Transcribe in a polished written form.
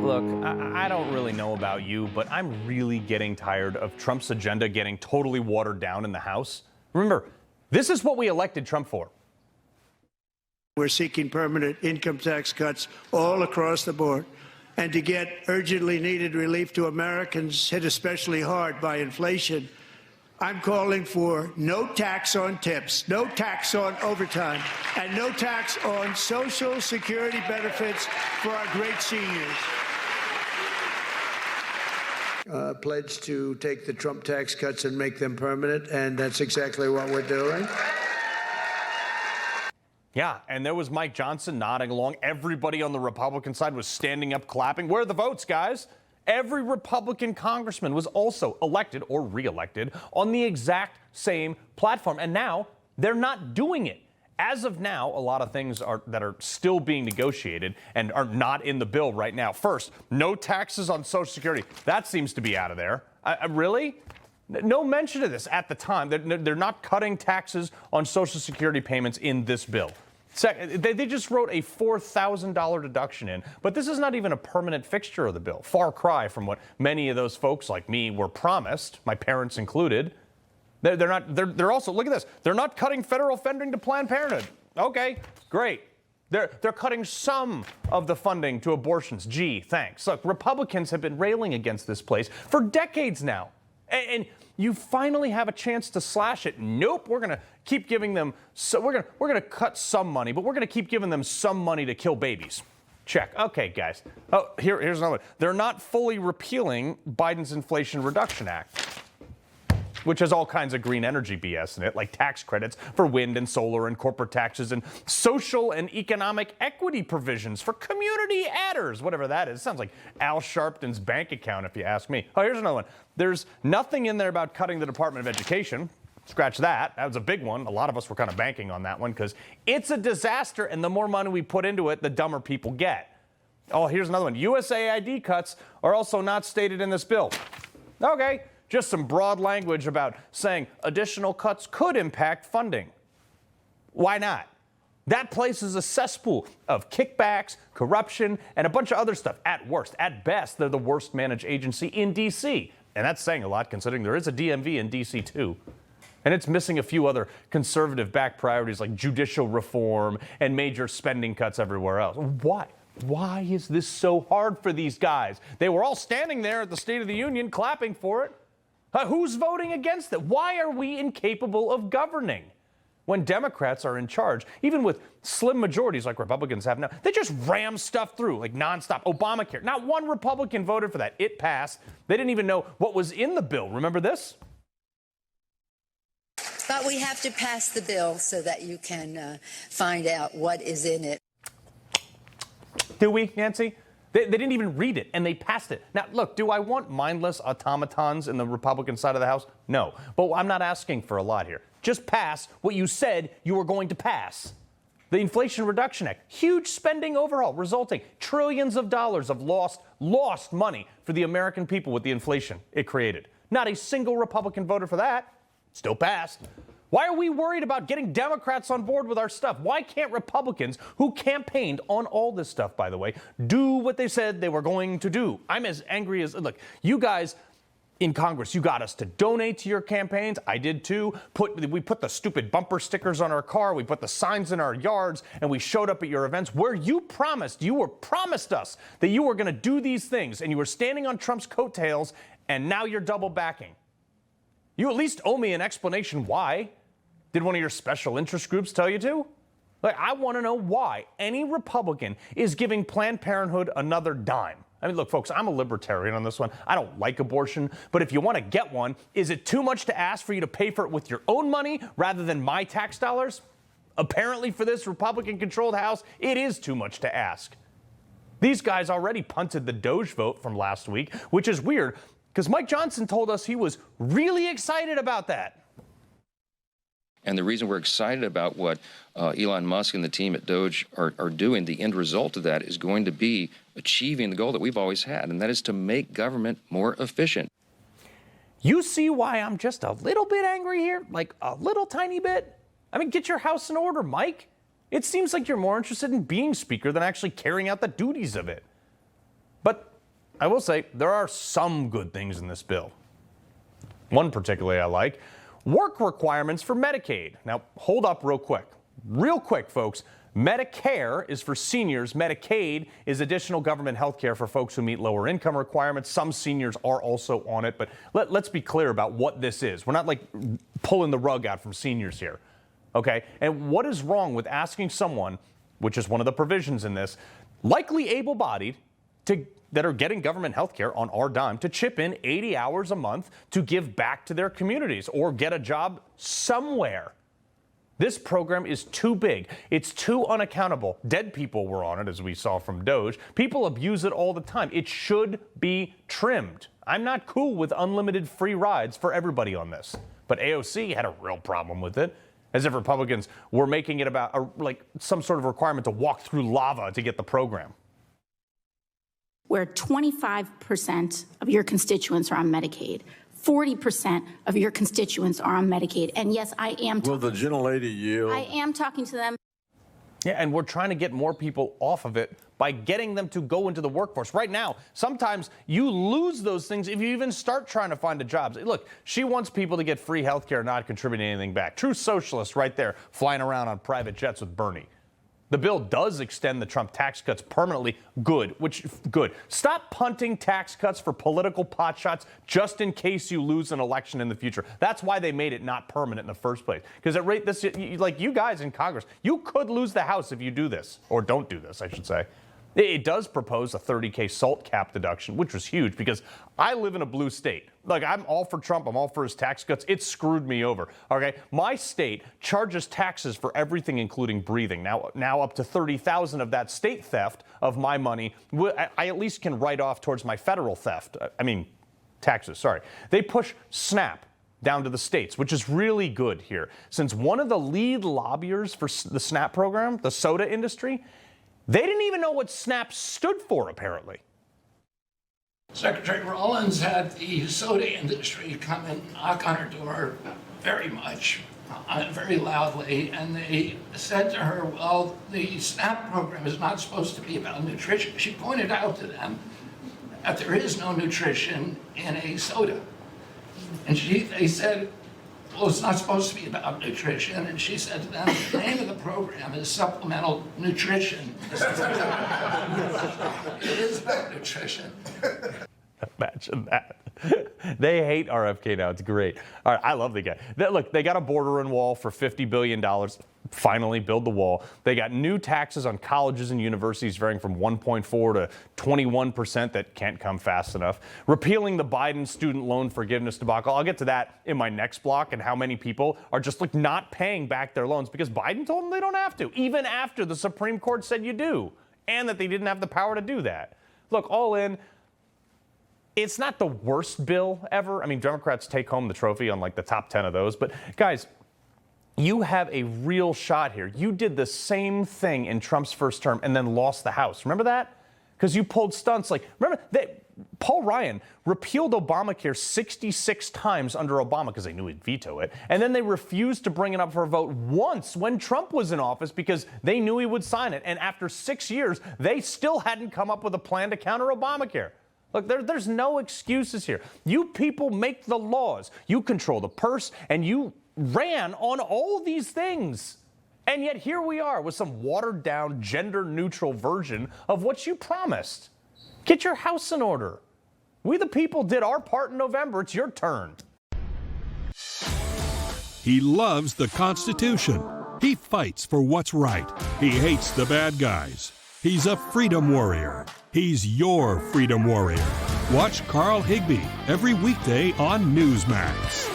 look, I don't really know about you, but I'm really getting tired of Trump's agenda getting totally watered down in the House. Remember, this is what we elected Trump for. We're seeking permanent income tax cuts all across the board. And to get urgently needed relief to Americans hit especially hard by inflation, I'm calling for no tax on tips, no tax on overtime, and no tax on Social Security benefits for our great seniors. Pledge to take the Trump tax cuts and make them permanent, and that's exactly what we're doing. Yeah, and there was Mike Johnson nodding along. Everybody on the Republican side was standing up, clapping. Where are the votes, guys? Every Republican congressman was also elected or reelected on the exact same platform. And now they're not doing it. As of now, a lot of things that are still being negotiated and are not in the bill right now. First, no taxes on Social Security. That seems to be out of there. Really? No mention of this at the time. They're not cutting taxes on Social Security payments in this bill. Second, they just wrote a $4,000 deduction in, but this is not even a permanent fixture of the bill. Far cry from what many of those folks like me were promised, my parents included. They're also, look at this, they're not cutting federal funding to Planned Parenthood. Okay, great. They're cutting some of the funding to abortions. Gee, thanks. Look, Republicans have been railing against this place for decades now. And you finally have a chance to slash it. Nope, we're going to keep giving them, so we're going to cut some money, but we're going to keep giving them some money to kill babies. Check. Okay, guys. Oh, here's another one. They're not fully repealing Biden's Inflation Reduction Act, which has all kinds of green energy BS in it, like tax credits for wind and solar and corporate taxes and social and economic equity provisions for community adders, whatever that is. Sounds like Al Sharpton's bank account, if you ask me. Oh, here's another one. There's nothing in there about cutting the Department of Education. Scratch that. That was a big one. A lot of us were kind of banking on that one because it's a disaster, and the more money we put into it, the dumber people get. Oh, here's another one. USAID cuts are also not stated in this bill. Okay. Just some broad language about saying additional cuts could impact funding. Why not? That place is a cesspool of kickbacks, corruption, and a bunch of other stuff. At worst, at best, they're the worst managed agency in D.C. And that's saying a lot considering there is a DMV in D.C. too. And it's missing a few other conservative-backed priorities like judicial reform and major spending cuts everywhere else. Why? Why is this so hard for these guys? They were all standing there at the State of the Union clapping for it. Who's voting against it? Why are we incapable of governing? When Democrats are in charge, even with slim majorities like Republicans have now, they just ram stuff through like nonstop. Obamacare. Not one Republican voted for that. It passed. They didn't even know what was in the bill. Remember this? But we have to pass the bill so that you can find out what is in it. Do we, Nancy? They didn't even read it, and they passed it. Now, look, do I want mindless automatons in the Republican side of the House? No. But I'm not asking for a lot here. Just pass what you said you were going to pass. The Inflation Reduction Act, huge spending overhaul, resulting trillions of dollars of lost money for the American people with the inflation it created. Not a single Republican voted for that. Still passed. Why are we worried about getting Democrats on board with our stuff? Why can't Republicans, who campaigned on all this stuff, by the way, do what they said they were going to do? I'm as angry as, look, you guys in Congress, you got us to donate to your campaigns. I did too. We put the stupid bumper stickers on our car. We put the signs in our yards, and we showed up at your events where you were promised us that you were going to do these things, and you were standing on Trump's coattails, and now you're double backing. You at least owe me an explanation why. Did one of your special interest groups tell you to? Like, I want to know why any Republican is giving Planned Parenthood another dime. I mean, look, folks, I'm a libertarian on this one. I don't like abortion, but if you want to get one, is it too much to ask for you to pay for it with your own money rather than my tax dollars? Apparently, for this Republican-controlled House, it is too much to ask. These guys already punted the Doge vote from last week, which is weird because Mike Johnson told us he was really excited about that. And the reason we're excited about what Elon Musk and the team at Doge are doing, the end result of that is going to be achieving the goal that we've always had, and that is to make government more efficient. You see why I'm just a little bit angry here? Like a little tiny bit? I mean, get your house in order, Mike. It seems like you're more interested in being Speaker than actually carrying out the duties of it. But I will say there are some good things in this bill. One particularly I like, work requirements for Medicaid. Now, hold up real quick, folks. Medicare is for seniors. Medicaid is additional government health care for folks who meet lower income requirements. Some seniors are also on it, but let's be clear about what this is. We're not like pulling the rug out from seniors here, okay? And what is wrong with asking someone, which is one of the provisions in this, likely able-bodied, that are getting government health care on our dime, to chip in 80 hours a month to give back to their communities or get a job somewhere? This program is too big. It's too unaccountable. Dead people were on it, as we saw from Doge. People abuse it all the time. It should be trimmed. I'm not cool with unlimited free rides for everybody on this. But AOC had a real problem with it, as if Republicans were making it about like some sort of requirement to walk through lava to get the program. Where 25% of your constituents are on Medicaid, 40% of your constituents are on Medicaid. And yes, I am. Will the gentlelady yield? I am talking to them. Yeah, and we're trying to get more people off of it by getting them to go into the workforce. Right now, sometimes you lose those things if you even start trying to find a job. Look, she wants people to get free health care, not contributing anything back. True socialist right there, flying around on private jets with Bernie. The bill does extend the Trump tax cuts permanently. Good. Stop punting tax cuts for political potshots just in case you lose an election in the future. That's why they made it not permanent in the first place. Because at rate this, like you guys in Congress, you could lose the House if you do this, or don't do this, I should say. It does propose a $30K SALT cap deduction, which was huge because I live in a blue state. Like, I'm all for Trump. I'm all for his tax cuts. It screwed me over. Okay, my state charges taxes for everything, including breathing. Now up to $30,000 of that state theft of my money, I at least can write off towards my federal theft. Taxes. Sorry. They push SNAP down to the states, which is really good here. Since one of the lead lobbyers for the SNAP program, the soda industry, they didn't even know what SNAP stood for, apparently. Secretary Rollins had the soda industry come and knock on her door very much, very loudly, and they said to her, well, the SNAP program is not supposed to be about nutrition. She pointed out to them that there is no nutrition in a soda. And they said, well, it's not supposed to be about nutrition. And she said to them, the name of the program is supplemental nutrition. It is about nutrition. Imagine that. They hate RFK now. It's great. All right, I love the guy. Look, they got a border and wall for $50 billion. Finally, build the wall. They got new taxes on colleges and universities varying from 1.4 to 21% that can't come fast enough. Repealing the Biden student loan forgiveness debacle. I'll get to that in my next block and how many people are just like not paying back their loans because Biden told them they don't have to, even after the Supreme Court said you do, and that they didn't have the power to do that. Look, all in, it's not the worst bill ever. I mean, Democrats take home the trophy on like the top 10 of those. But guys, you have a real shot here. You did the same thing in Trump's first term and then lost the House. Remember that? Because you pulled stunts like, remember that Paul Ryan repealed Obamacare 66 times under Obama because they knew he'd veto it. And then they refused to bring it up for a vote once when Trump was in office because they knew he would sign it. And after 6 years, they still hadn't come up with a plan to counter Obamacare. Look, there's no excuses here. You people make the laws. You control the purse, and you ran on all these things. And yet here we are with some watered-down, gender-neutral version of what you promised. Get your house in order. We the people did our part in November. It's your turn. He loves the Constitution. He fights for what's right. He hates the bad guys. He's a freedom warrior. He's your freedom warrior. Watch Carl Higbie every weekday on Newsmax.